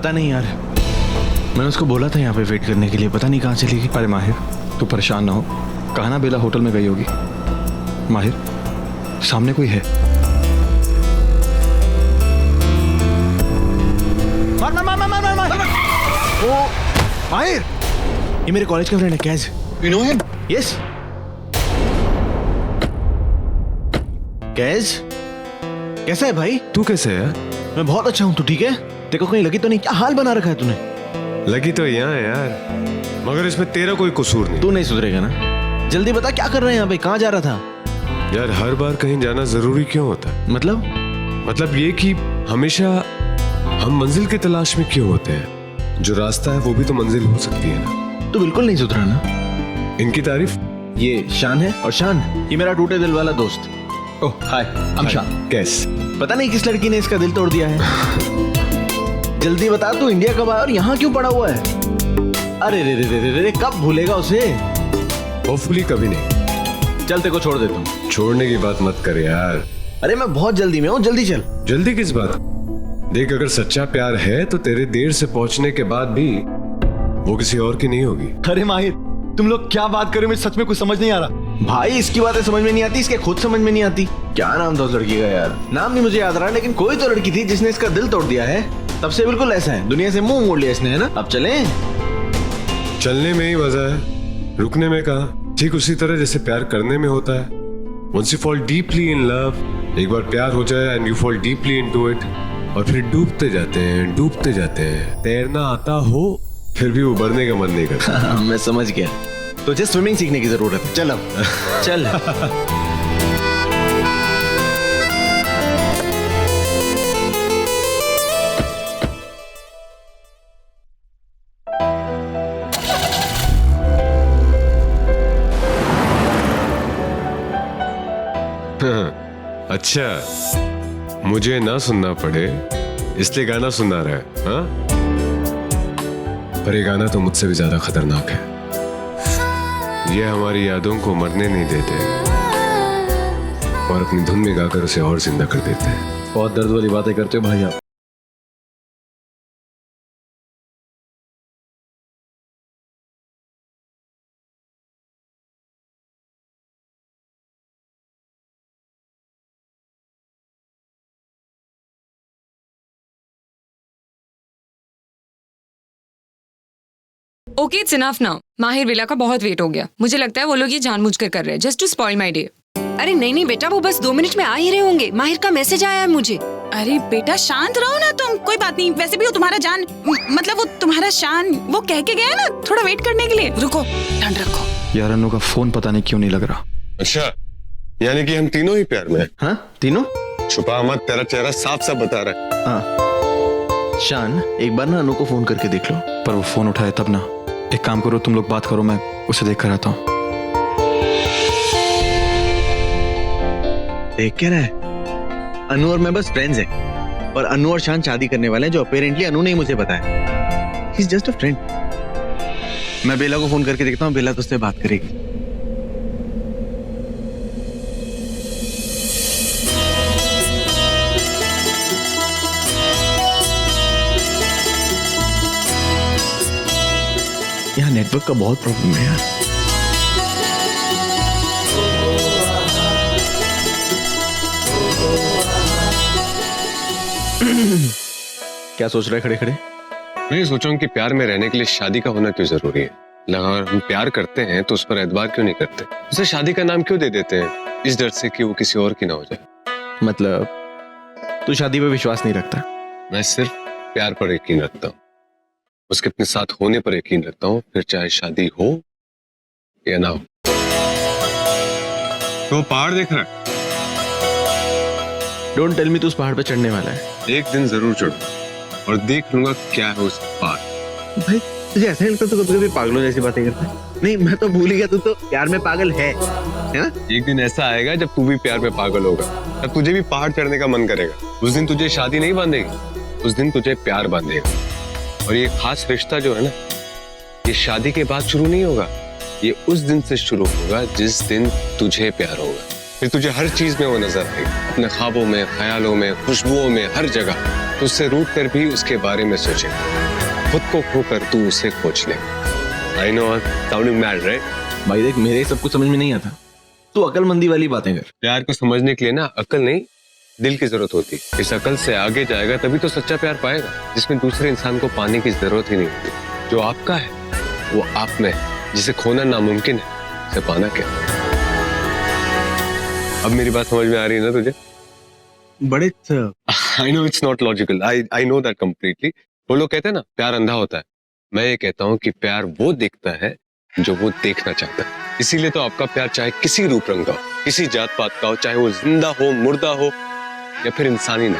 पता नहीं यार, मैंने उसको बोला था यहाँ पे वेट करने के लिए, पता नहीं कहाँ चली गई। अरे माहिर तू परेशान ना हो, कहा ना बेला होटल में गई होगी। माहिर सामने कोई है। मार मार मार मार मार मार मार। ओ माहिर, ये मेरे कॉलेज का फ्रेंड है कैज। You know him? यस कैज, कैसा है भाई? तू कैसे है? मैं बहुत अच्छा हूँ, तू ठीक है? तेरे को कहीं लगी तो नहीं? क्या हाल बना रखा है तूने? लगी तो यहाँ है यार, मगर इसमें तेरा कोई कसूर नहीं। तू नहीं सुधरेगा ना? जल्दी बता क्या कर रहे हैं यहाँ पे, कहाँ जा रहा था? यार हर बार कहीं जाना जरूरी क्यों होता है? मतलब ये कि हमेशा हम मंजिल की तलाश में क्यों होते हैं? जो रास्ता है वो भी तो मंजिल हो सकती है ना। तू बिल्कुल नहीं सुधरा ना। इनकी तारीफ। ये शान है, और शान ये मेरा टूटे दिल वाला दोस्त। ओह हाय, हम शान। कैस? पता नहीं किस लड़की ने इसका दिल तोड़ दिया है। जल्दी बता तू इंडिया कब आया और यहाँ क्यों पड़ा हुआ है? अरे रे रे रे रे रे, कब भूलेगा उसे? होपफुली कभी नहीं। चल तेरे को छोड़ देता हूँ। छोड़ने की बात मत कर यार। अरे मैं बहुत जल्दी में हूँ, जल्दी चल। जल्दी किस बात? देख अगर सच्चा प्यार है तो तेरे देर से पहुंचने के बाद भी वो किसी और की नहीं होगी। अरे माहिर, तुम लोग क्या बात कर रहे हो? मुझे सच में कुछ समझ नहीं आ रहा। भाई इसकी बातें समझ में नहीं आती, इसके खुद समझ में नहीं आती। क्या नाम था उस लड़की का यार? नाम नहीं मुझे याद रहा, लेकिन कोई तो लड़की थी जिसने इसका दिल तोड़ दिया है। तब से बिल्कुल ऐसा है, दुनिया से मुंह मोड़ लिया इसने, है ना? अब चलें? चलने में ही मजा है, रुकने में कहा। ठीक उसी तरह जैसे प्यार करने में होता है। Once you fall deeply in love, एक बार प्यार हो जाए and you fall deeply into it, और फिर डूबते जाते हैं। तैरना आता हो फिर भी उबरने का मन नहीं करता। मैं समझ गया, तुझे स्विमिंग सीखने की जरूरत है। चल अब चल। अच्छा, मुझे ना सुनना पड़े इसलिए गाना सुना रहा है, हाँ? पर ये गाना तो मुझसे भी ज्यादा खतरनाक है। ये हमारी यादों को मरने नहीं देते और अपनी धुन में गाकर उसे और जिंदा कर देते हैं। बहुत दर्द वाली बातें करते हो भाई आप। Okay it's enough now. माहिर विला का बहुत वेट हो गया। मुझे लगता है वो लोग ये जानबूझकर कर रहे हैं, just to spoil my day. अरे नहीं नहीं बेटा, वो बस 2 मिनट में आ ही रहे होंगे। माहिर का मैसेज आया है मुझे। अरे बेटा शांत रहो ना तुम, कोई बात नहीं। वैसे भी वो तुम्हारा जान मतलब वो तुम्हारा शान वो कह के गया ना थोड़ा वेट करने के लिए। रुको, ठंड रखो। यार अनु का फोन पता नहीं क्यों नहीं लग रहा। अच्छा, यानी कि हम तीनों ही प्यार में हैं। हाँ तीनों? छुपा मत, तेरा चेहरा साफ साफ बता रहा है। हाँ शान, एक बार ना अनु को फोन करके देख लो। पर वो फोन उठाए तब ना। एक काम करो, तुम लोग बात करो, मैं उसे देख कर आता हूँ। देख क्या रहा है? अनु और मैं बस फ्रेंड्स हैं, और अनु और शान शादी करने वाले हैं, जो अपेरेंटली अनु ने ही मुझे बताया। He is just a friend. मैं बेला को फोन करके देखता हूँ, बेला तो उससे बात करेगी। यहाँ नेटवर्क का बहुत प्रॉब्लम है यार। क्या सोच रहे खड़े खड़े? मैं ये सोच रहा हूँ कि प्यार में रहने के लिए शादी का होना क्यों जरूरी है। अगर हम प्यार करते हैं तो उस पर एतबार क्यों नहीं करते? उसे शादी का नाम क्यों दे देते हैं? इस डर से कि वो किसी और की ना हो जाए। मतलब तू शादी पे विश्वास नहीं रखता? मैं सिर्फ प्यार पर यकीन रखता हूँ, उसके अपने साथ होने पर यकीन रखता हूँ, फिर चाहे शादी हो या ना हो। तो पहाड़ देख रहा है? डोंट टेल मी तू उस पहाड़ पे चढ़ने वाला है। एक दिन जरूर चढ़ूंगा और देख लूंगा क्या है उस पहाड़। भाई तुझे ऐसा नहीं लगता तू कभी कभी पागलों जैसी बातें करता है? नहीं मैं तो भूल ही गया, तू तो प्यार में पागल है ना? एक दिन ऐसा आएगा जब तू भी प्यार में पागल होगा, तब तुझे भी पहाड़ चढ़ने का मन करेगा। उस दिन तुझे शादी नहीं बांधेगी, उस दिन तुझे प्यार बांधेगा। और ये खास रिश्ता जो है ना, ये शादी के बाद शुरू नहीं होगा, ये उस दिन से शुरू होगा जिस दिन तुझे प्यार होगा। फिर तुझे हर चीज में वो नजर आएगा, अपने ख्वाबों में, ख्यालों में, खुशबुओं में, हर जगह। तो उससे रूठ कर भी उसके बारे में सोचे। खुद को खोकर तू उसे खोज ले। I know sounding mad right? भाई देख, मेरे सब कुछ समझ में नहीं आता, तू अकलमंदी वाली बातें कर। प्यार को समझने के लिए ना अकल नहीं, दिल की जरूरत होती है। इस अकल से आगे जाएगा तभी तो सच्चा प्यार पाएगा, जिसमें दूसरे इंसान को पाने की जरूरत ही नहीं होती। जो आपका है वो आप में, जिसे खोना नामुमकिन है, उसे पाना क्या। अब मेरी बात समझ में आ रही है ना तुझे? बड़े I know it's not logical, I know that completely. वो लोग कहते हैं ना प्यार अंधा होता है, मैं ये कहता हूँ कि प्यार वो देखता है जो वो देखना चाहता है। इसीलिए तो आपका प्यार चाहे किसी रूप रंग का हो, किसी जात पात का हो, चाहे वो जिंदा हो, मुर्दा हो या फिर इंसानी ना,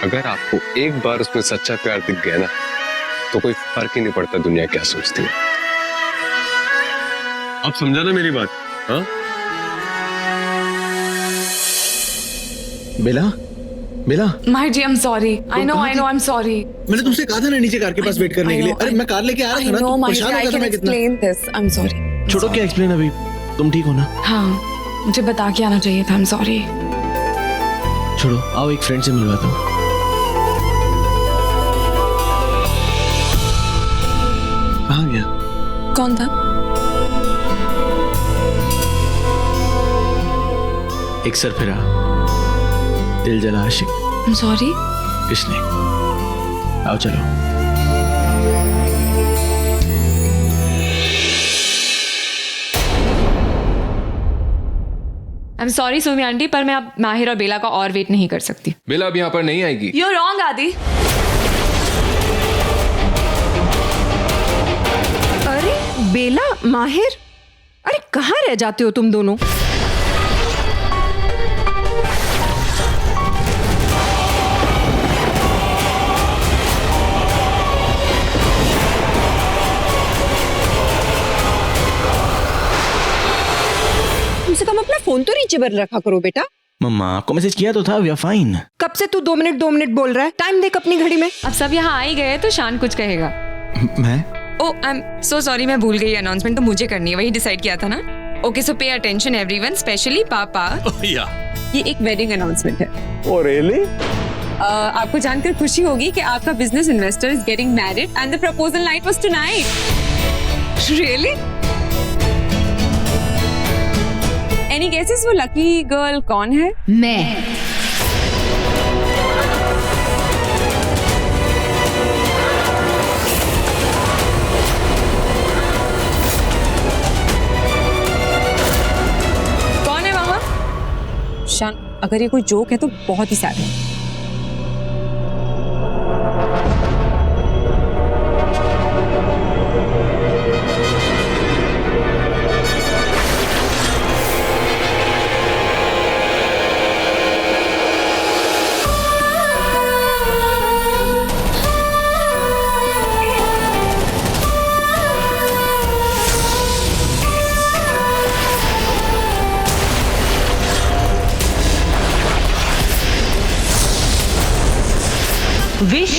अगर आपको एक बार उसमें सच्चा प्यार दिख गया ना, तो कोई फर्क ही नहीं पड़ता दुनिया क्या सोचती है। आप समझा ना मेरी बात? हाँ Bela, Bela, Mahir ji, I am sorry. I know, I am sorry. मैंने तुमसे कहा था ना नीचे कार के पास वेट करने के लिए। अरे मैं कार लेके आ रहा था ना, तुम परेशान हो गए थे मैं कितना। आई एम सॉरी। छोड़ो, क्या एक्सप्लेन, अभी तुम ठीक हो ना? हाँ, मुझे बता के आना चाहिए था। आई एम सॉरी। छोड़ो, आओ एक फ्रेंड से मिलवाता हूँ। कहाँ गया? कौन था? एक सरफिरा, दिल जला आशिक। आई एम सॉरी। किसने? आओ चलो। I am sorry Sumi aunty, पर मैं अब माहिर और बेला का और वेट नहीं कर सकती। बेला अब यहाँ पर नहीं आएगी। You're wrong, आदि। अरे बेला, माहिर, अरे कहाँ रह जाते हो तुम दोनों? कम से कम अपना फोन तो नीचे पर रखा करो बेटा। मम्मा, आपको मैसेज किया तो था, वी आर फाइन। कब से तू 2 मिनट बोल रहा है? टाइम देख अपनी घड़ी में। अब सब यहाँ आ ही गए तो शान कुछ कहेगा। मैं? ओ आई एम सो सॉरी, मैं भूल गई। अनाउंसमेंट तो मुझे करनी है, वही डिसाइड किया था ना। ओके, सो पे अटेंशन एवरीवन, स्पेशली पापा। ये एक वेडिंग अनाउंसमेंट है। Oh really? आपको जानकर खुशी होगी कि आपका business investor is getting married and the proposal night was tonight. Really? Any guesses वो लकी गर्ल कौन है? मैं। कौन है मामा? शान, अगर ये कोई जोक है तो बहुत ही सैड है। विश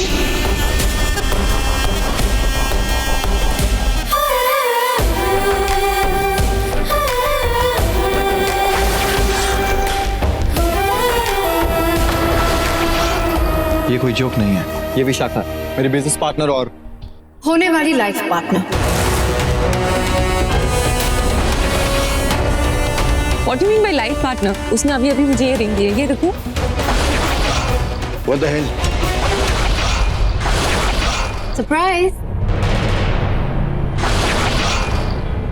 ये कोई जोक नहीं है, ये विशाखा मेरी बिजनेस पार्टनर और होने वाली life partner. What do you mean by life partner? उसने अभी अभी मुझे ये रिंग दी है, ये देखो। What the hell? Surprise.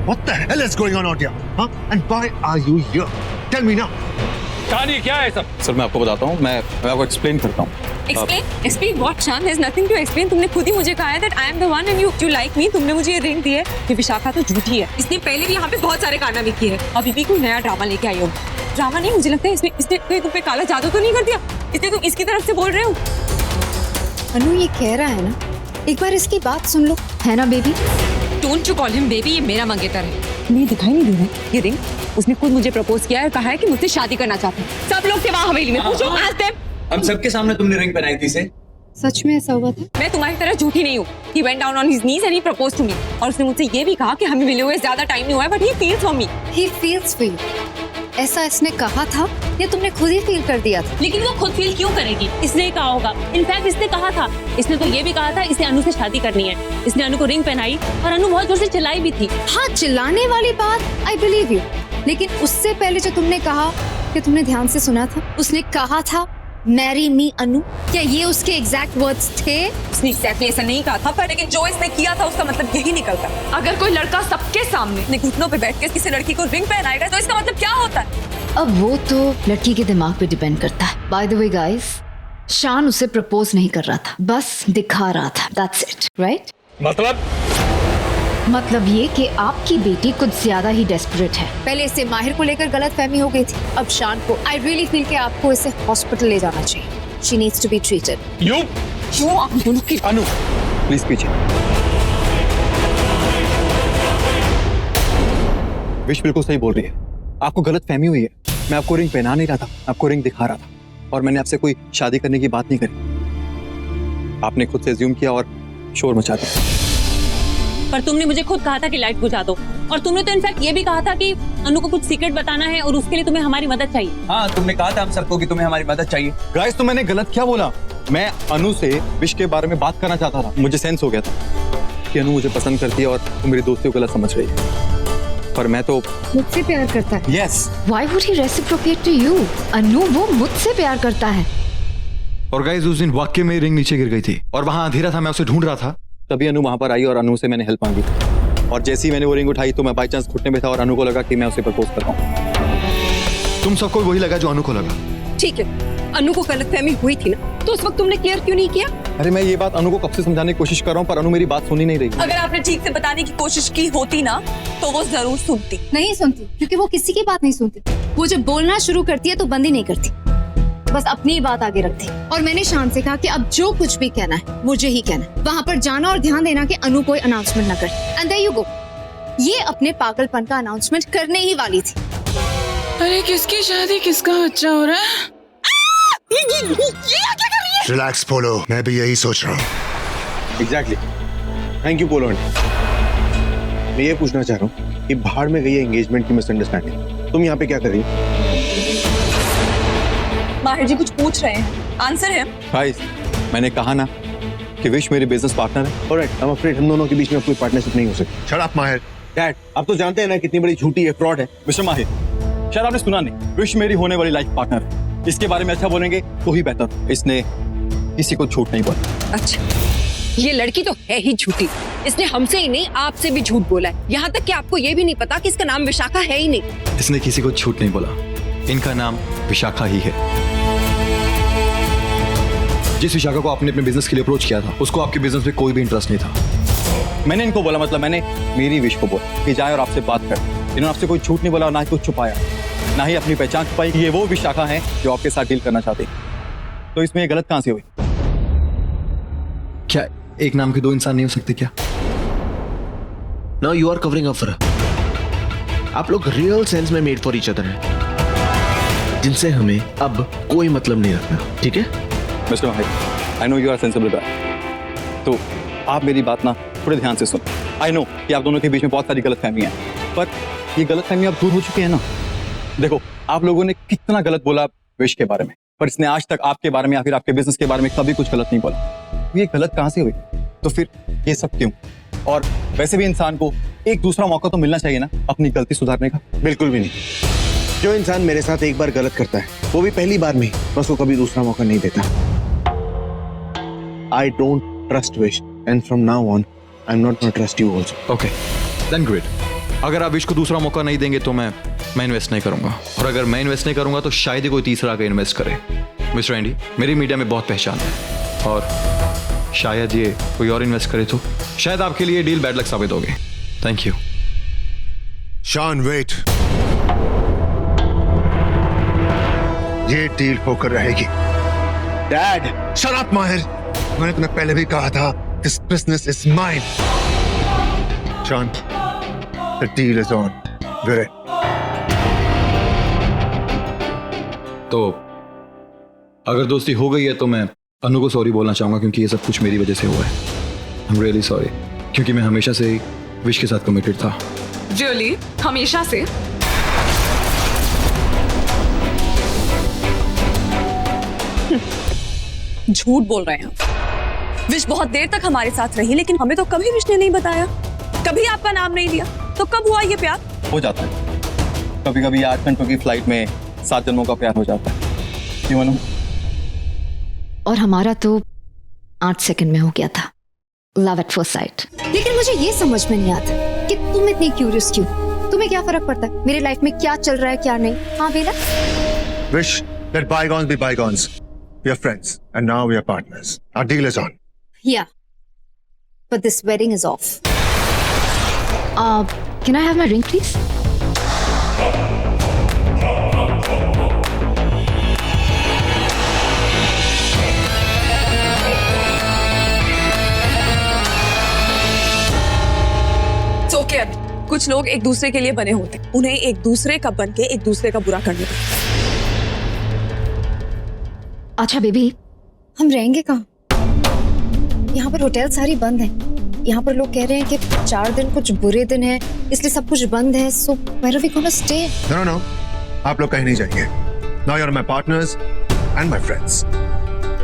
What the hell is going on out here? Huh? And why are you here? Tell me now. कहानी क्या है सब? सर मैं आपको बताता हूँ, मैं आपको एक्सप्लेन करता हूँ। Explain what, Shan? There's nothing to explain. तुमने खुद ही मुझे कहा है that I am the one and you like me. तुमने मुझे ये रिंग दी है। ये विशाखा तो झूठी है। इसने पहले भी यहाँ पे बहुत सारे कारनामे किए हैं। अभी भी कोई नया ड्रामा लेके आई हो। ड्रामा नहीं, मुझे लगता है इसने कहीं तुम पे काला जादू तो नहीं कर दिया? इसलिए तुम इसकी तरफ से बोल रहे हो। अनु ये कह रहा है ना, एक बार इसकी बात सुन लो, है ना baby? Don't you call him baby, ये मेरा मंगेतर है। तुम्हें दिखाई नहीं दे रहा है ये रिंग? उसने खुद मुझे प्रपोज किया है, कहा है कि मुझसे शादी करना चाहता है। सब लोग थे वहाँ हवेली में, पूछो ask them। हम सबके सामने तुमने रिंग पहनाई थी से? सच में ऐसा हुआ था? मैं तुम्हारी तरह झूठी नहीं हूँ। He went down on his knees and he proposed to me। और उसने मुझसे ये भी कहा कि हमें मिले हुए ज्यादा टाइम नहीं हुआ है, but he feels for me। He feels for you। ऐसा इसने कहा था या तुमने खुद ही फील कर दिया था? लेकिन वो खुद फील क्यों करेगी? इसने ही कहा होगा। इनफैक्ट इसने कहा था, इसने तो ये भी कहा था इसे अनु से शादी करनी है। इसने अनु को रिंग पहनाई और अनु बहुत जोर से चिल्लाई भी थी। हाँ, चिल्लाने वाली बात आई बिलीव यू, लेकिन उससे पहले जो तुमने कहा कि तुमने ध्यान से सुना था, उसने कहा था मैरी मी अनु, क्या ये उसके एग्जैक्ट वर्ड्स थे? उसने एग्जैक्टली ऐसा नहीं कहा था, पर लेकिन जो इसने किया था उसका मतलब यही निकलता। अगर कोई लड़का सबके सामने अपने घुटनों पे बैठ के किसी लड़की को रिंग पहनाएगा तो इसका मतलब क्या होता है? अब वो तो लड़की के दिमाग पे डिपेंड करता है। बाय द वे गाइस, शान उसे प्रपोज नहीं कर रहा था, बस दिखा रहा था। That's it, right? मतलब ये कि आपकी बेटी कुछ ज्यादा ही डेस्परेट है। पहले इससे माहिर को लेकर गलत फहमी हो गई थी, अब शान को। आई रियली फील कि आपको इसे हॉस्पिटल ले जाना चाहिए। She needs to be treated. क्यों आप दोनों की अनु प्लीज पीछे। विश बिल्कुल सही बोल रही है, आपको गलत फहमी हुई है। मैं आपको रिंग पहना नहीं रहा था, आपको रिंग दिखा रहा था और मैंने आपसे कोई शादी करने की बात नहीं करी। आपने खुद से अज्यूम किया और शोर मचा दिया। पर तुमने मुझे खुद कहा था कि लाइट बुझा दो, और तुमने तो इनफैक्ट ये भी कहा था कि अनु को कुछ सीक्रेट बताना है और उसके लिए तुम्हें हमारी मदद चाहिए। हाँ, तुमने कहा था हम सबको कि तुम्हें हमारी मदद चाहिए। गाइस, तो मैंने गलत क्या बोला? मैं अनु से विश के बारे में बात करना चाहता था। मुझे सेंस हो गया था कि अनु मुझे पसंद करती है और तुम मेरी दोस्ती को गलत समझ रही है, पर मैं तो मुझसे प्यार करता है। Yes. Why would he reciprocate to you? अनु वो मुझसे प्यार करता है। और गाइस, उस दिन वाकई में रिंग नीचे गिर गई थी और वहां अंधेरा था, मैं उसे ढूंढ रहा था। तभी अनु वहां पर आई और अनु से मैंने हेल्प मांगी और जैसे ही मैंने वो रिंग उठाई तो मैं बाई चांस घुटने में था और अनु को लगा कि मैं उसे प्रपोज कर रहा हूं। तुम सबको वही लगा जो अनु को लगा। ठीक है, अनु को गलतफहमी हुई थी ना, तो उस वक्त तुमने क्लियर क्यों नहीं किया? अरे मैं ये बात अनु को कब से समझाने की कोशिश कर रहा हूँ, पर अनु मेरी बात सुन ही नहीं रही। अगर आपने ठीक से बताने की कोशिश की होती ना तो वो जरूर सुनती। नहीं सुनती, क्योंकि वो किसी की बात नहीं सुनती। वो जब बोलना शुरू करती है तो बंद ही नहीं करती, बस अपनी ही बात आगे रखती। और मैंने शान से कहा कि अब जो कुछ भी कहना है मुझे ही कहना है। वहाँ पर जाना और ध्यान देना कि अनु कोई अनाउंसमेंट न करे। And there you go. ये अपने पागलपन का अनाउंसमेंट करने ही वाली थी। अरे किसकी शादी, किसका बच्चा हो रहा है? रिलैक्स पोलो, मैं भी यही सोच रहा हूँ। Exactly. Thank you polo aunty. मैं ये पूछना चाह रहा हूँ कि बाहर में गई है एंगेजमेंट की मिसअंडरस्टैंडिंग, तुम यहाँ पे क्या कर रही हो? माहिर जी कुछ पूछ रहे हैं, आंसर है। गाइस, मैंने कहा ना कि विश मेरी बिजनेस पार्टनर है। ऑलराइट, आई एम अफ्रेड हम दोनों के बीच में कोई पार्टनरशिप नहीं हो सकती। शट अप माहिर। डैड, आप तो जानते हैं ना कितनी बड़ी झूठी है, फ्रॉड है। मिस्टर माहिर, शायद आपने सुना नहीं, विश मेरी होने वाली लाइफ पार्टनर है। इसके बारे में अच्छा बोलेंगे तो ही बेहतर। इसने किसी को झूठ नहीं बोला। अच्छा, ये लड़की तो है ही झूठी। इसने हमसे ही नहीं आपसे भी झूठ बोला है, यहाँ तक कि आपको ये भी नहीं पता कि इसका नाम विशाखा है ही नहीं। इसने किसी को झूठ नहीं बोला, इनका नाम विशाखा ही है। जिस विशाखा को आपने अपने बिजनेस के लिए अप्रोच किया था, उसको आपके बिजनेस में कोई भी इंटरेस्ट नहीं था। मैंने इनको बोला, मतलब मैंने मेरी विश को बोला कि जाए और आपसे बात कर। इन्होंने आपसे कोई झूठ नहीं बोला, ना ही कुछ छुपाया, ना ही अपनी पहचान छुपाई कि ये वो विशाखा है जो आपके साथ डील करना चाहती। तो इसमें ये गलत कहां से हुई? क्या एक नाम के दो इंसान नहीं हो सकते क्या? Now you are covering up for her. आप लोग रियल सेंस में मेड फॉर ईच अदर हैं, जिनसे हमें अब कोई मतलब नहीं रखना, ठीक है? Mister Mahir, I know you are sensible guy, तो आप मेरी बात ना थोड़े ध्यान से सुन। आई नो कि आप दोनों के बीच में बहुत सारी गलतफहमियां हैं, पर ये गलतफहमी अब दूर हो चुकी है ना। देखो, आप लोगों ने कितना गलत बोला विश के बारे में, पर इसने आज तक आपके बारे में या फिर आपके बिजनेस के बारे में कभी कुछ गलत नहीं बोला। ये गलत कहां से हुई? तो फिर ये सब क्यों? और वैसे भी इंसान को एक दूसरा मौका तो मिलना चाहिए ना अपनी गलती सुधारने का। बिल्कुल भी नहीं। जो इंसान मेरे साथ एक बार गलत करता है, वो भी पहली बार में मैं उसको कभी दूसरा मौका नहीं देता। I don't trust Wish, and from now on, I'm not going to trust you also. Okay, then great. अगर आप विश को दूसरा मौका नहीं देंगे तो मैं इन्वेस्ट नहीं करूंगा, और अगर मैं इन्वेस्ट नहीं करूंगा तो शायद ही कोई तीसरा आगे इन्वेस्ट करे। मिस्टर एंडी, मेरी मीडिया में बहुत पहचान है, और शायद ये कोई और इन्वेस्ट करे तो शायद आपके लिए डील बैड लक साबित होगी। Thank you. शान वेट, ये डील होकर रहेगी। Dad, शट अप माहिर, मैंने तुम्हें पहले भी कहा था, दिस बिजनेस इज माइन। शान, the deal is on. Very. तो अगर दोस्ती हो गई है तो मैं अनु को सॉरी बोलना चाहूंगा, क्योंकि ये सब कुछ मेरी वजह से हुआ है। आई एम रियली सॉरी, क्योंकि मैं हमेशा से ही विश के साथ कमिटेड था। रियली? हमेशा से? झूठ बोल रहे हैं आप। विश बहुत देर तक हमारे साथ रही, लेकिन हमें तो कभी विश ने नहीं बताया, कभी आपका नाम नहीं लिया। तो कब हुआ ये प्यार? हो जाता है कभी कभी 8 घंटों की फ्लाइट में 7 जन्मों का प्यार हो जाता है, क्यों अनु? और हमारा तो 8 सेकंड में हो गया था, लव एट फर्स्ट साइट। लेकिन मुझे ये समझ में नहीं आता कि तुम इतनी क्यूरियस क्यों? तुम्हें क्या फर्क पड़ता है मेरे लाइफ में क्या चल रहा है क्या नहीं? हाँ बेला, Wish, let bygones be bygones. We are friends, and now we are partners. Our deal is on. या but this wedding is off. Can I have my ring please? So okay, कुछ लोग एक दूसरे के लिए बने होते हैं, उन्हें एक दूसरे का बन के एक दूसरे का बुरा करने दो। अच्छा बेबी, हम रहेंगे कहाँ? यहाँ पर होटल सारी बंद हैं। यहाँ पर लोग कह रहे हैं कि 4 दिन कुछ बुरे दिन हैं, इसलिए सब कुछ बंद है। So where are we gonna stay? No. आप लोग कहीं नहीं जाएंगे. Now you're my partners and my friends.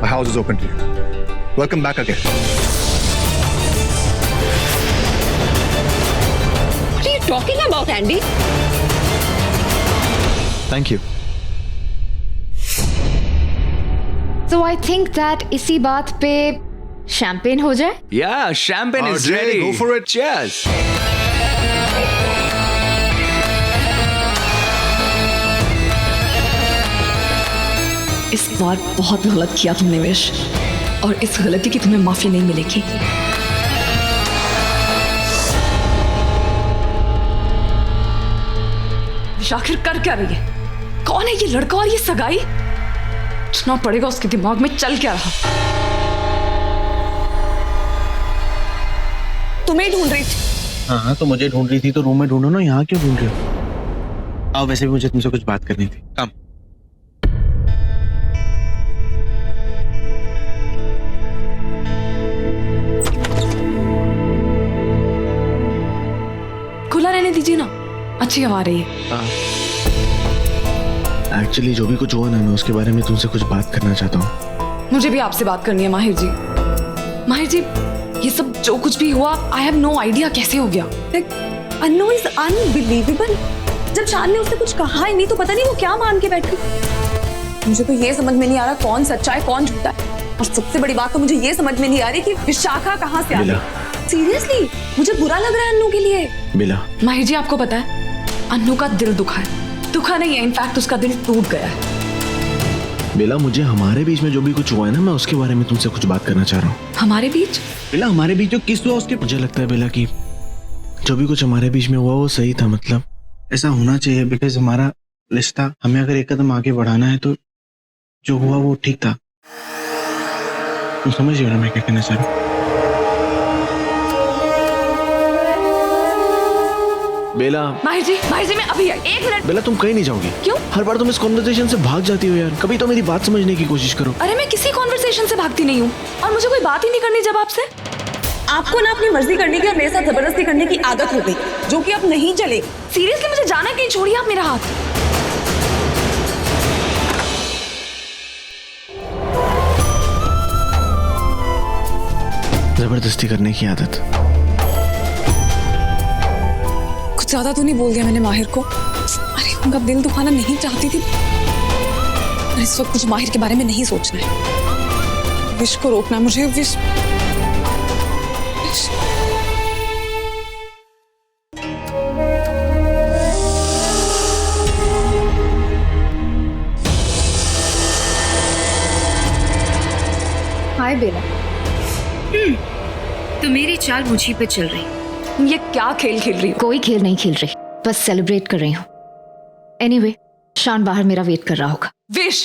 My house is open to you. Welcome back again. What are you talking about, Andy? Thank you. So I think that इसी बात पे champagne हो जाए। Yeah, champagne is Jay, ready. go for it. Cheers. इस बार बहुत गलत किया तुमने विश, और इस गलती की तुम्हें माफी नहीं मिलेगी। विश आखिर कर क्या रही है? कौन है ये लड़का और ये सगाई? सोचना पड़ेगा उसके दिमाग में चल क्या रहा। तुम्हें ढूंढ रही थी। हाँ तो मुझे ढूंढ रही थी तो रूम में ढूंढो ना, यहाँ क्यों ढूंढ रही हो? आओ, वैसे भी मुझे तुमसे कुछ बात करनी थी। कम। खुला रहने दीजिए ना, अच्छी हवा आ रही है। एक्चुअली जो भी कुछ हुआ ना, मैं उसके बारे में तुमसे कुछ बात करना चाहता हूँ। मुझे भी आपसे बात करनी है माहिर जी। माहिर जी, ये सब जो कुछ भी हुआ, आई हैव नो आइडिया कैसे हो गया। Annu is unbelievable. जब शान ने उससे कुछ कहा ही नहीं तो पता नहीं वो क्या मान के बैठ गई। मुझे तो ये समझ में नहीं आ रहा कौन सच्चा है कौन झूठा है, और सबसे बड़ी बात तो मुझे ये समझ में नहीं आ रही कि विशाखा कहाँ से आ गई। सीरियसली मुझे बुरा लग रहा है अन्नू के लिए। बिला, माहिर जी आपको पता है, अन्नू का दिल दुखा है। दुखा नहीं है, इनफैक्ट उसका दिल टूट गया है। बिला, मुझे हमारे बीच में जो भी कुछ हुआ है ना, मैं उसके बारे में तुमसे कुछ बात करना चाह रहा हूँ। हमारे बीच? बिला, हमारे बीच जो किस हुआ उसके, मुझे लगता है बिला कि जो भी कुछ हमारे बीच में हुआ वो सही था। मतलब ऐसा होना चाहिए, बिकॉज हमारा रिश्ता, हमें अगर एक कदम आगे बढ़ाना है तो जो हुआ वो ठीक था। तुम समझ रहे हो ना मैं क्या कहना चाह रहा हूँ? बेला, माहिर जी मैं अभी आई, 1 मिनट। बेला तुम कहीं नहीं जाओगी। क्यों? हर बार तुम इस कॉन्वर्सेशन से भाग जाती हो यार। कभी तो मेरी बात समझने की कोशिश करो। अरे मैं किसी कॉन्वर्सेशन से भागती नहीं हूँ, और मुझे कोई बात ही नहीं करनी जब आपसे। आपको ना अपनी मर्जी करने की और मेरे साथ जबरदस्ती करने की आदत हो गई, जो कि अब नहीं चले। सीरियसली मुझे जाना कहीं, छोड़िए आप मेरा हाथ। जबरदस्ती करने की आदत। कुछ ज्यादा तो नहीं बोल दिया मैंने माहिर को? अरे उनका दिल दुखाना नहीं चाहती थी। और इस वक्त मुझे माहिर के बारे में नहीं सोचना है, विश को रोकना है मुझे। विश हाय बेला। तो मेरी चाल मुझी पे चल रही। ये क्या खेल खेल रही हो? कोई खेल नहीं खेल रही, बस सेलिब्रेट कर रही हूँ। एनीवे, शान बाहर मेरा वेट कर रहा होगा। विश,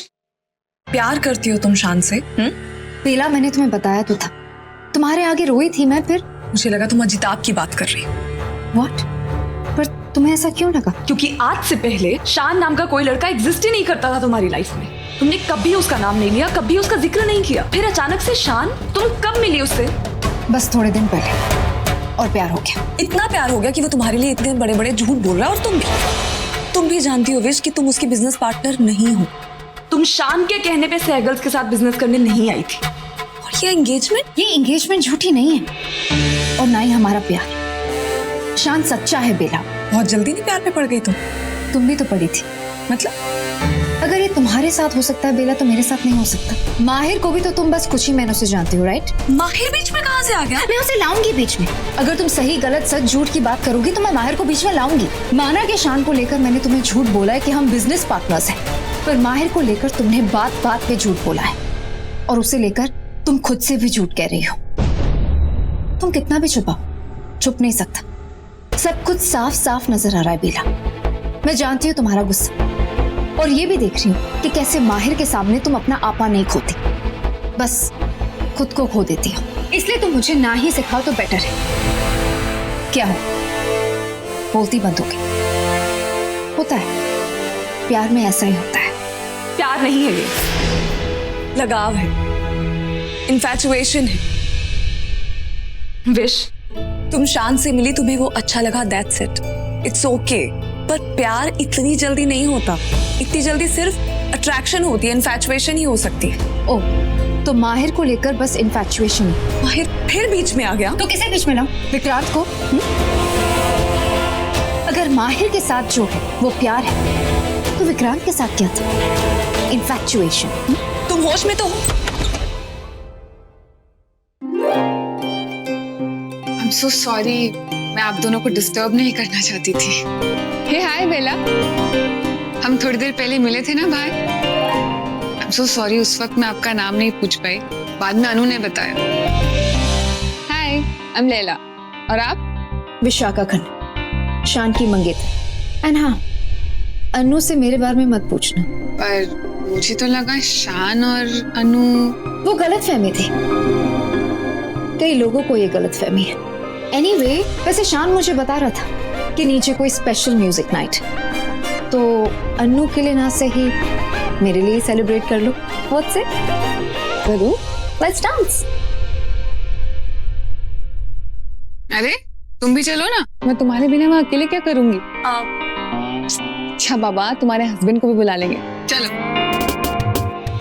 प्यार करती हो तुम शान से? बेला, मैंने तुम्हें बताया तो था, तुम्हारे आगे रोई थी मैं। फिर मुझे लगा तुम अजिताब की बात कर रही हो। व्हाट? पर तुम्हें ऐसा क्यों लगा? क्योंकि आज से पहले शान नाम का कोई लड़का एग्जिस्ट ही नहीं करता था तुम्हारी लाइफ में। तुमने कभी उसका नाम नहीं लिया, कभी उसका जिक्र नहीं किया। फिर अचानक से शान, तुम कब मिली उससे? बस थोड़े दिन पहले, और प्यार हो गया। इतना प्यार हो गया कि वो तुम्हारे लिए इतने बड़े बड़े झूठ बोल रहा है। और तुम भी जानती हो विश कि तुम उसकी बिजनेस पार्टनर नहीं हो। तुम शान के कहने पे सहगल्स के साथ बिजनेस करने नहीं आई थी। और ये एंगेजमेंट? ये एंगेजमेंट झूठी नहीं है और ना ही हमारा प्यार। शान सच्चा है बेला। बहुत जल्दी नहीं प्यार में पड़ गई तुम भी तो पड़ी थी। मतलब? अगर ये तुम्हारे साथ हो सकता है बेला तो मेरे साथ नहीं हो सकता। माहिर को भी तो तुम बस कुछ ही महीनों से जानती हो, राइट? माहिर बीच में कहाँ से आ गया? मैं उसे लाऊंगी बीच में। अगर तुम सही गलत सच झूठ की बात करोगी तो मैं माहिर को बीच में लाऊंगी। माना कि शान को लेकर मैंने तुम्हें झूठ बोला है कि हम बिजनेस पार्टनर्स हैं, पर माहिर को लेकर तुमने बात बात पे झूठ बोला है और उसे लेकर तुम खुद से भी झूठ कह रही हो। तुम कितना भी छुपाओ, छुप नहीं सकता। सब कुछ साफ साफ नजर आ रहा है बेला। मैं जानती हूँ तुम्हारा गुस्सा और ये भी देख रही हूँ कि कैसे माहिर के सामने तुम अपना आपा नहीं खोती, बस खुद को खो देती हो। इसलिए तुम मुझे ना ही सिखाओ तो बेटर है। क्या हो, बोलती बंद हो गई? होता है, प्यार में ऐसा ही होता है। प्यार नहीं है ये, लगाव है, इन्फैचुएशन है। विश, तुम शान से मिली, तुम्हें वो अच्छा लगा, दैट्स इट, इट्स ओके। पर प्यार इतनी जल्दी नहीं होता। इतनी जल्दी सिर्फ अट्रैक्शन होती है, इन्फैचुएशन ही हो सकती है। ओह, तो माहिर को लेकर बस इन्फैचुएशन? माहिर फिर बीच में आ गया? तो किसे बीच में लाऊं? विक्रांत को? अगर माहिर के साथ जो है वो प्यार है तो विक्रांत के साथ क्या था? इन्फैचुएशन। तुम होश में तो हो? I'm so sorry, मैं आप दोनों को डिस्टर्ब नहीं करना चाहती थी। हे हाय बेला, हम थोड़ी देर पहले मिले थे ना बाहर। I'm so sorry, उस वक्त मैं आपका नाम नहीं पूछ पाई, बाद में अनु ने बताया। हाय, I'm लैला, और आप? विशाखा खन्ना, शान की मंगेतर। एंड हाँ, अनु से मेरे बारे में मत पूछना। पर मुझे तो लगा शान और अनु। वो गलतफहमी थी, कई लोगों को ये गलतफहमी है। एनीवे, वैसे शान मुझे बता रहा था कि नीचे कोई स्पेशल म्यूजिक नाइट, तो अन्नू के लिए ना सही मेरे लिए सेलिब्रेट कर लो। What's it? करूं? Let's dance. अरे तुम भी चलो ना, मैं तुम्हारे बिना वहाँ अकेले क्या करूंगी? अच्छा बाबा, तुम्हारे हस्बैंड को भी बुला लेंगे, चलो।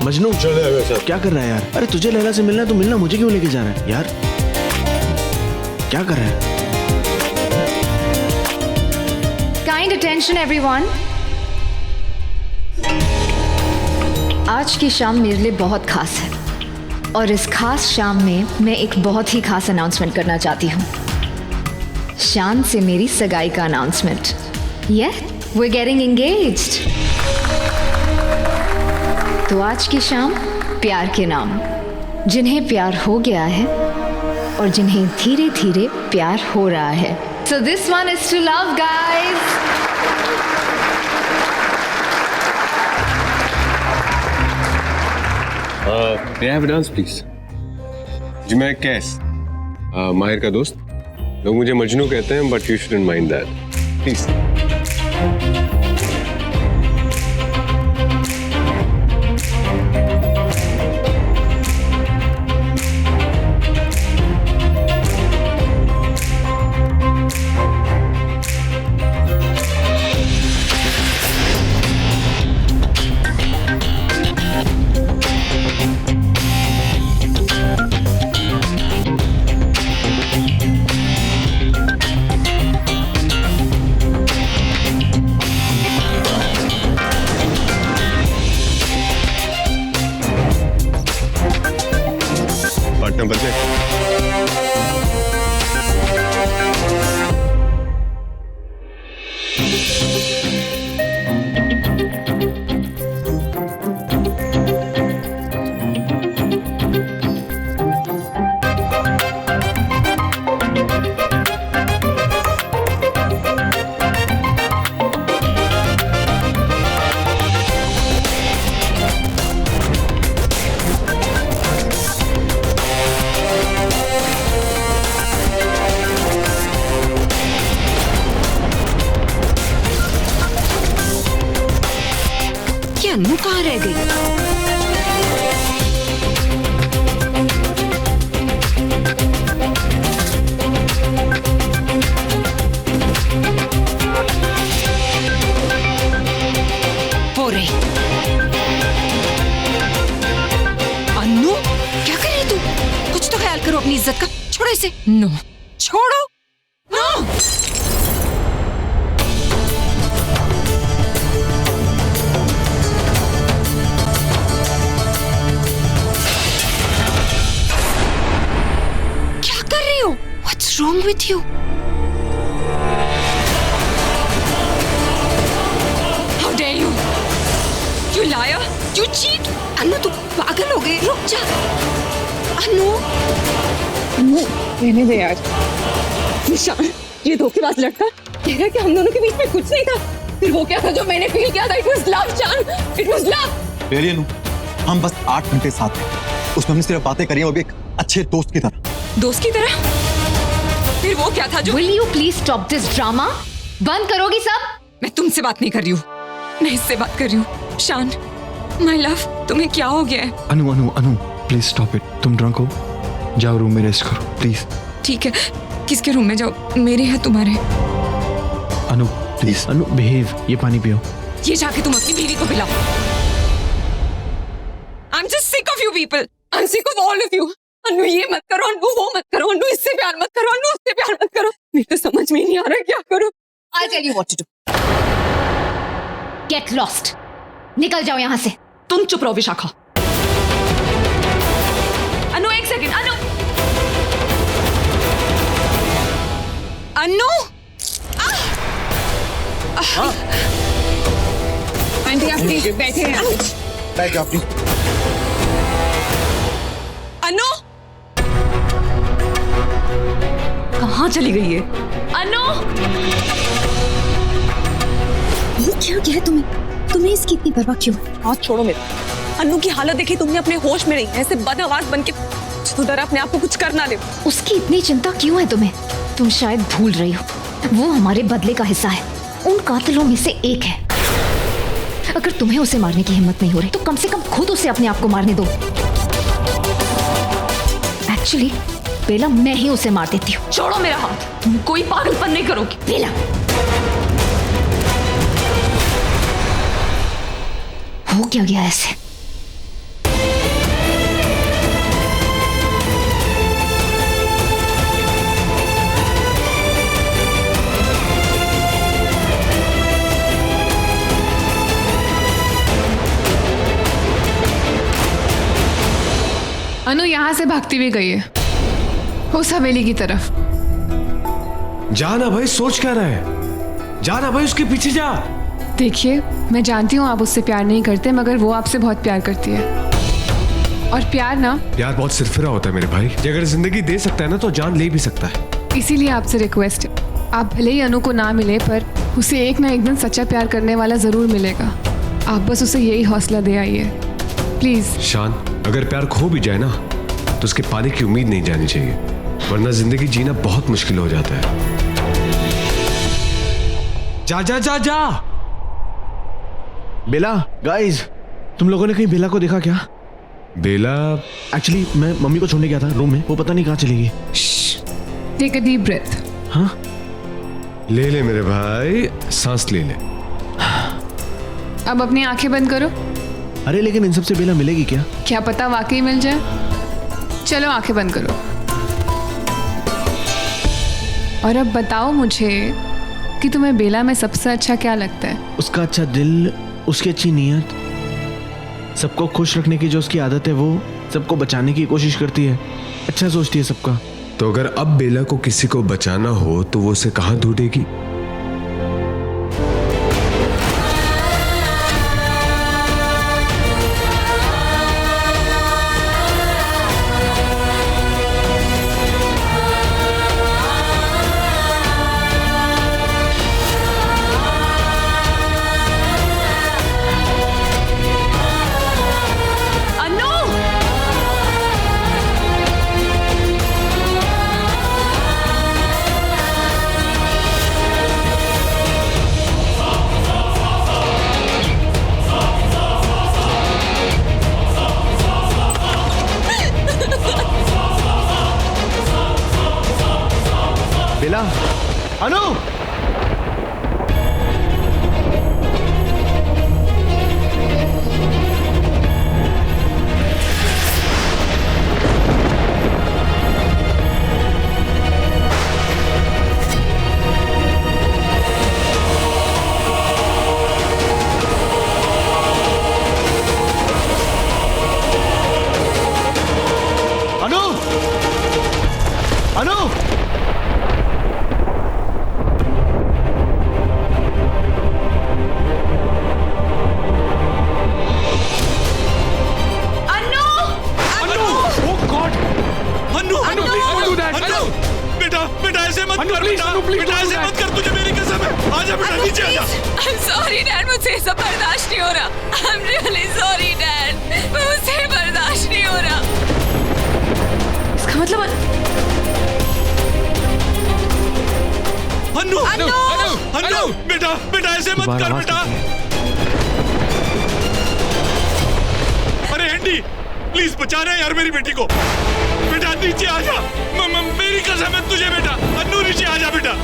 मजनू, क्या कर रहा है यार? अरे तुझे लैला से मिलना है तो मिलना, मुझे क्यों लेके जा रहा है यार? क्या कर रहा है? Kind attention everyone. आज की शाम मेरे लिए बहुत खास है और इस खास शाम में मैं एक बहुत ही खास अनाउंसमेंट करना चाहती हूँ। शान से मेरी सगाई का अनाउंसमेंट। We getting engaged. तो आज की शाम प्यार के नाम, जिन्हें प्यार हो गया है और जिन्हें धीरे धीरे प्यार हो रहा है। So this one is to love, guys. May I have a dance, please? जी, मैं कैस, माहिर का दोस्त। लोग मुझे मजनू कहते हैं, but you shouldn't mind that. Please. Partner बचे। अन्नू कहाँ रह गई? वो रही। इज्जत का। छोड़ो इसे। नो, छोड़ो। नो। क्या कर रही हो? What's wrong with you? how dare you? You liar! You cheat! अनु तू पागल हो गई, रुक जा। अनु रहने दे यार। निशान, ये धोखेबाज लड़का कह रहा है कि हम दोनों के बीच में कुछ नहीं था। फिर वो क्या था जो मैंने फील किया था? It was love, जान। It was love. रियली अनु, हम बस 8 घंटे साथ थे, उसमें हमने सिर्फ बातें करी हैं, वो भी एक अच्छे दोस्त की तरह। दोस्त की तरह? फिर वो क्या था जो? Will you please stop this drama? बंद करोगी सब? मैं तुमसे बात नहीं कर रही हूँ, मैं इससे बात कर रही हूँ। शान, माय लव, तुम्हें क्या हो गया है? अनु अनु अनु प्लीज स्टॉप इट। तुम ड्रंक हो, जाओ रूम में रेस्ट करो प्लीज। ठीक है, किसके रूम में जाओ? मेरे है तुम्हारे? अनु प्लीज, अनु बिहेव। ये पानी पियो। ये जाके तुम अपनी बीवी को पिलाओ। I'm just sick of you people. I'm sick of all of you. अनु ये मत करो, अनु वो मत करो, अनु इससे प्यार मत करो, अनु उससे प्यार मत करो। मेरे तो समझ में नहीं आ रहा क्या करूं। I'll tell you what to do. Get lost. निकल जाओ यहाँ से। तुम चुप रहो विशाखा। अनु एक सेकंड। अनु अनु आंटी आप प्लीज बैठे हैं। बैठ जाओ प्लीज। अनु कहाँ चली गई है? अनु ये क्या किया तुम्हें? तुम्हें इसकी इतनी परवाह क्यों? हाथ छोड़ो मेरा। अनु की हालत देखी तुमने? अपने होश में नहीं, ऐसे बदहवास बन के सुधर अपने आप को कुछ करना ले। उसकी इतनी चिंता क्यों है तुम्हें? तुम शायद भूल रही हो, वो हमारे बदले का हिस्सा है, उन कातिलों में से एक है। अगर तुम्हें उसे मारने की हिम्मत नहीं हो रही तो कम से कम खुद उसे अपने आप को मारने दो। एक्चुअली बेला, मैं ही उसे मार देती हूँ। छोड़ो मेरा हाथ, तुम कोई पागलपन नहीं करोगी। बेला, हो क्या गया ऐसे? अनु यहाँ से भागती हुई गई है उस हवेली की तरफ। जाना भाई, सोच क्या रहा है? जाना भाई, उसके पीछे जा। देखिए, मैं जानती हूँ आप उससे प्यार नहीं करते, मगर वो आपसे बहुत प्यार करती है। और प्यार ना, प्यार बहुत सिरफिरा होता है मेरे भाई। ये अगर जिंदगी दे सकता है ना तो जान ले भी सकता है। इसीलिए आपसे रिक्वेस्ट है, आप भले ही अनु को ना मिले पर उसे एक ना एक दिन सच्चा प्यार करने वाला जरूर मिलेगा। आप बस उसे यही हौसला दे आइए प्लीज। शान, अगर प्यार खो भी जाए ना तो उसके पाने की उम्मीद नहीं जानी चाहिए, वरना जिंदगी जीना बहुत मुश्किल हो जाता है। जा जा जा जा। बेला, गाइस, तुम लोगों ने कहीं बेला को देखा क्या? बेला? एक्चुअली मैं मम्मी को छोड़ने गया था रूम में, वो पता नहीं कहाँ चली गई। Take a deep breath. हाँ, ले ले मेरे भाई, सांस ले ले। अब अपनी आंखें बंद करो। अरे लेकिन इन सब से बेला मिलेगी क्या? क्या पता वाकई मिल जाए। चलो आंखें बंद करो और अब बताओ मुझे कि तुम्हें बेला में सबसे अच्छा क्या लगता है? उसका अच्छा दिल, उसकी अच्छी नीयत, सबको खुश रखने की जो उसकी आदत है, वो सबको बचाने की कोशिश करती है, अच्छा सोचती है सबका। तो अगर अब बेला को किसी को बचाना हो तो वो उसे कहाँ ढूंढेगी? सॉरी डैड, मुझसे ये सब बर्दाश्त नहीं हो रहा। I am really sorry dad, मुझसे बर्दाश्त नहीं हो रहा। इसका मतलब अन्नू अन्नू! अन्नू बेटा बेटा ऐसे मत कर बेटा। अरे एंडी प्लीज बचा रहे यार मेरी बेटी को। बेटा नीचे आ जा, मेरी कसम है तुझे बेटा। अन्नू नीचे आ जा बेटा।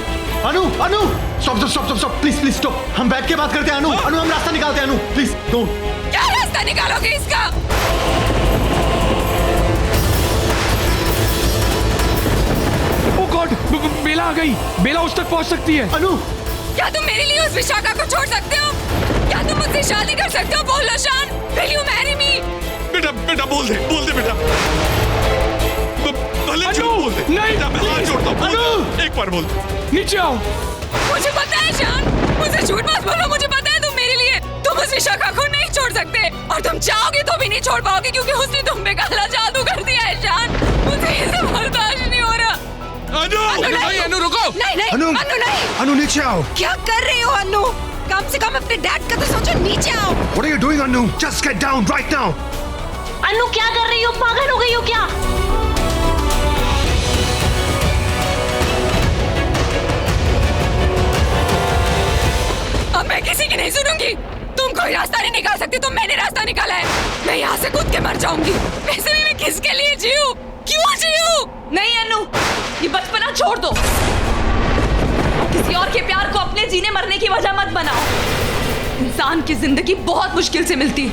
Anu Anu stop stop stop stop please please stop. हम बैठ के बात करते हैं अनु। अनु हम रास्ता निकालते हैं अनु प्लीज डोंट। क्या रास्ता निकालोगे इसका? ओ गॉड, बेला आ गई। बेला उस तक पहुंच सकती है। अनु क्या तुम मेरे लिए उस विशाखा को छोड़ सकते हो? क्या तुम मुझसे शादी कर सकते हो? बोलो शान, विल यू मैरी मी? बेटा बेटा बोल दे बेटा। भले झूठ बोल दे। नहीं, बेटा मैं हाथ जोड़ता हूँ, बोल दे, एक बार बोल दे। नीचे आओ। मुझे पता है शान, मुझे झूठ मत बोलो। मुझे पता है तुम मेरे लिए, तुम उस विशाखा को नहीं छोड़ सकते, और तुम चाहोगे तो भी नहीं छोड़ पाओगे, क्योंकि उसने तुम पे काला जादू कर दिया है शान। मुझे ये सब बर्दाश्त नहीं हो रहा। नहीं अनु रुको। नहीं नहीं अनु! अनु नहीं। अनु नीचे आओ। क्या कर रही हो अनु? कम से कम अपने डैड का तो सोचो। नीचे आओ। What are you doing, Anu? Just get down right now. अनु क्या कर रही हो? पागल हो गई हो क्या? अब मैं किसी की नहीं सुनूंगी। तुम कोई रास्ता नहीं निकाल सकती, तुम मैंने रास्ता निकाला है। मैं यहाँ से कूद के मर जाऊंगी। वैसे भी मैं किसके लिए जीऊं? क्यों जीऊं? नहीं अनु, ये बचपना छोड़ दो। किसी और के प्यार को अपने जीने मरने की वजह मत बनाओ। इंसान की जिंदगी बहुत मुश्किल से मिलती,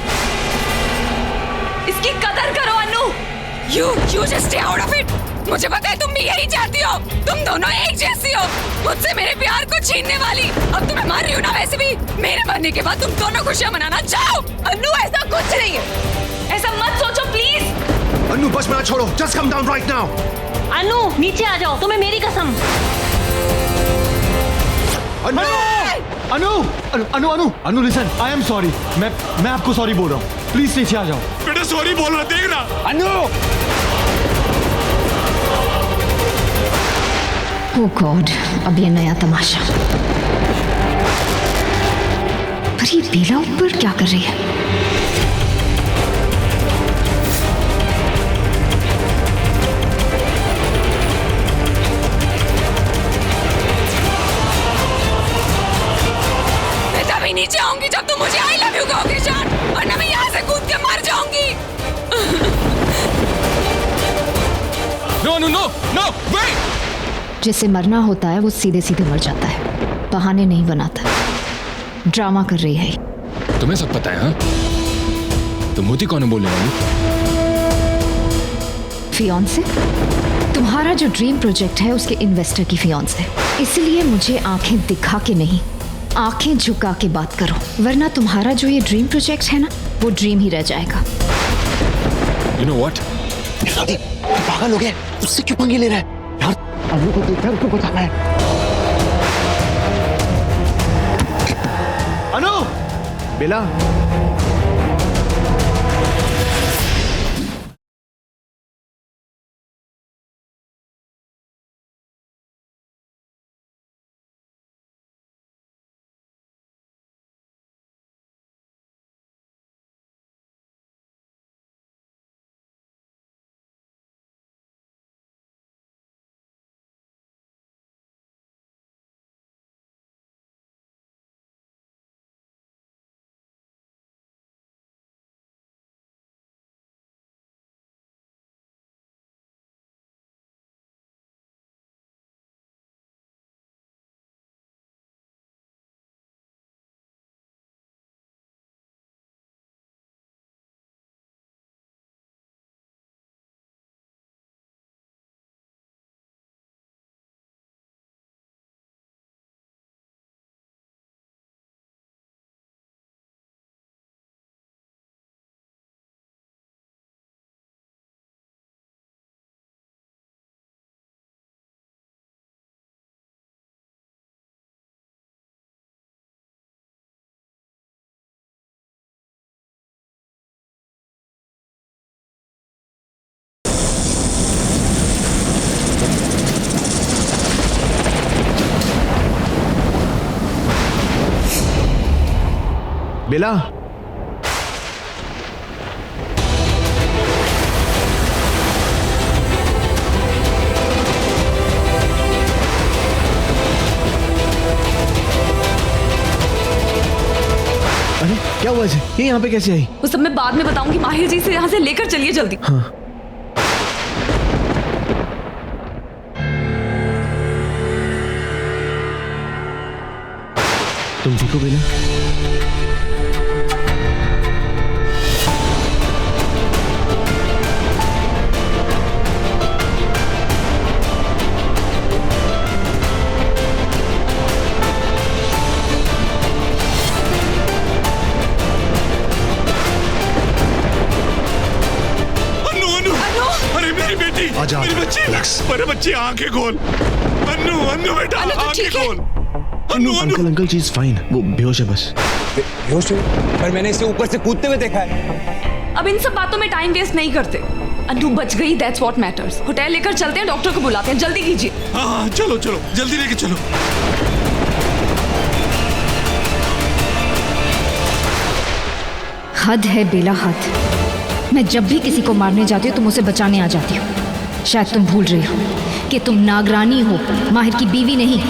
इसकी कदर करो अनु। You just stay out of it. मुझे पता है तुम भी यही चाहती हो। तुम दोनों एक जैसी हो, मुझसे मेरे प्यार को छीनने वाली। अब तुम्हें मार रही हो ना, वैसे भी मेरे मरने के बाद तुम दोनों खुशियां मनाना चाहो। अनु ऐसा कुछ नहीं है, ऐसा मत सोचो प्लीज। Anu बस मत छोड़ो। Just come down right now. अनु नीचे आ जाओ, तुम्हें मेरी कसम। अनु अनु अनु अनु अनु अनु लिसन, आई एम सॉरी। मैं आपको सॉरी बोल रहा हूँ, प्लीज नीचे आ जाओ। बेटा सॉरी बोल रहा, देख ना। ओह गॉड, अब ये नया तमाशा। पर ये बेला ऊपर क्या कर रही है? मैं तभी नीचे आऊंगी जब तुम मुझे आई लव यू कहोगे शान, वरना मैं यहाँ से कूद के मर जाऊंगी। No no no no wait. जिसे मरना होता है वो सीधे सीधे मर जाता है, बहाने नहीं बनाता। ड्रामा कर रही है। तुम्हें सब पता है? हाँ, तुम होती कौन है बोलने वाली? फियांसे? तुम्हारा जो ड्रीम प्रोजेक्ट है उसके इन्वेस्टर की फियांसे। इसलिए मुझे आंखें दिखा के नहीं, आंखें झुका के बात करो, वरना तुम्हारा जो ये ड्रीम प्रोजेक्ट है ना, वो ड्रीम ही रह जाएगा। You know what? पागल हो गया, उससे क्यों पंगे ले रहा है यार? अनु को देखकर उसको बताना है। अनु बेला बेला, अरे क्या हुआ इसे? ये यहाँ पे कैसे आई? वो सब मैं बाद में बताऊंगी। माहिर जी से यहाँ से लेकर चलिए जल्दी। हाँ। तुम ठीक हो बेला? अरे मेरी बेटी, मेरी बच्ची, मेरे बच्ची आंखें खोल। अन्नू, अन्नू बेटा, आंखें खोल। अन्नू, अन्नू। अंकल अंकल चीज फाइन, वो बेहोश है बस। बेहोश है? पर मैंने इसे ऊपर से कूदते हुए देखा है। अब इन सब बातों में टाइम वेस्ट नहीं करते। अन्नू बच गई, दैट्स व्हाट मैटर्स। होटल लेकर चलते हैं, डॉक्टर को बुलाते हैं, जल्दी कीजिए। हाँ चलो चलो, जल्दी लेके चलो। हद है बेला, हद। मैं जब भी किसी को मारने जाती हूँ तुम उसे बचाने आ जाती हो। शायद तुम भूल रही हो कि तुम नागरानी हो, माहिर की बीवी नहीं।